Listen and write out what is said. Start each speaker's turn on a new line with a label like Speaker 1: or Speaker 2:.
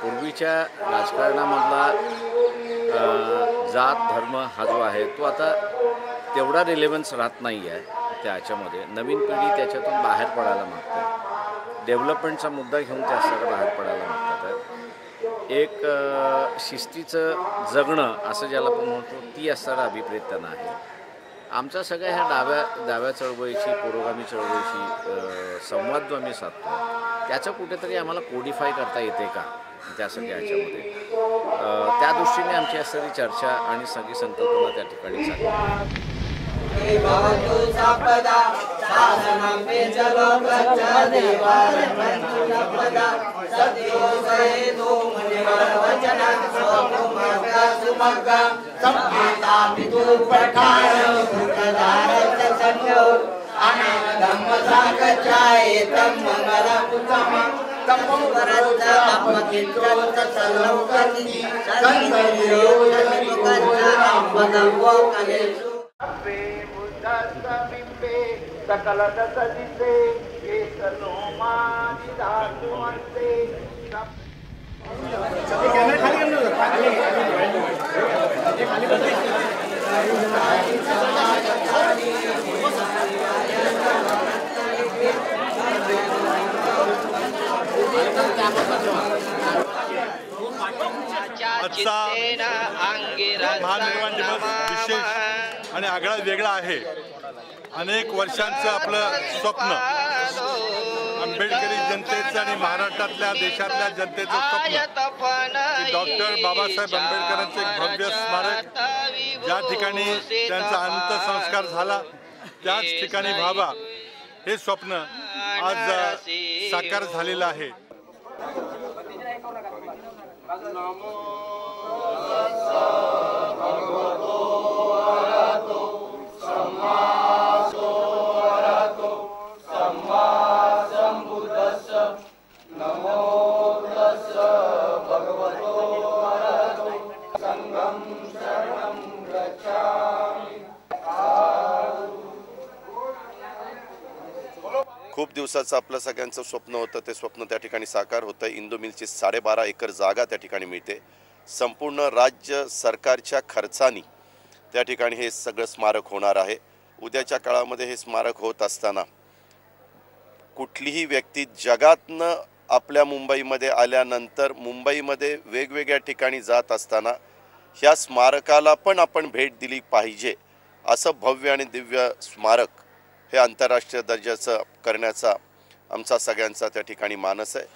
Speaker 1: पूर्वीच्या राजकारणामधला जात धर्म हा जो आहे तो आता तेवढा रिलेव्हन्स राहत नाही आहे त्याच्यामध्ये. नवीन पिढी त्याच्यातून बाहेर पडायला मागते. डेव्हलपमेंटचा मुद्दा घेऊन त्या सगळं बाहेर पडायला मागतात. एक शिस्तीचं जगणं असं ज्याला आपण म्हणतो ती असणारा अभिप्रेत त्यांना आहे. आमचा सगळ्या ह्या डाव्या चळवळीची पुरोगामी चळवळीची संवाद जो आम्ही साधतो त्याचं कुठेतरी आम्हाला कोडिफाय करता येते का त्या सगळ्या ह्याच्यामध्ये. त्या दृष्टीने आमची असणारी चर्चा आणि सगळी संकल्पना त्या ठिकाणी चालली.
Speaker 2: महानिर्वाण दिवस विशेष आणि आगळा वेगळा आहे. अनेक वर्षांचं आपलं स्वप्न, आंबेडकरी जनतेचं आणि महाराष्ट्रातल्या देशातल्या जनतेचं स्वप्न की डॉक्टर बाबासाहेब आंबेडकरांचं एक भव्य स्मारक ज्या ठिकाणी त्यांचा अंत्यसंस्कार झाला त्याच ठिकाणी व्हावा हे स्वप्न आज साकार झालेलं आहे.
Speaker 3: खूप दिवसाचं आपलं सगळ्यांचं स्वप्न होतं ते स्वप्न त्या ठिकाणी साकार होतं. इंदू मिलची 12.5 एकर जागा त्या ठिकाणी मिळते. संपूर्ण राज्य सरकारच्या खर्चानी त्या ठिकाणी हे सगळं स्मारक होणार आहे. उद्याच्या काळामध्ये हे स्मारक होत असताना कुठलीही व्यक्ती जगातनं आपल्या मुंबईमध्ये आल्यानंतर मुंबईमध्ये वेगवेगळ्या ठिकाणी जात असताना ह्या स्मारकाला पण आपण भेट दिली पाहिजे. असं भव्य आणि दिव्य स्मारक हे आंतरराष्ट्रीय दर्जाचं करण्याचा आमचा सगळ्यांचा त्या ठिकाणी मानस आहे.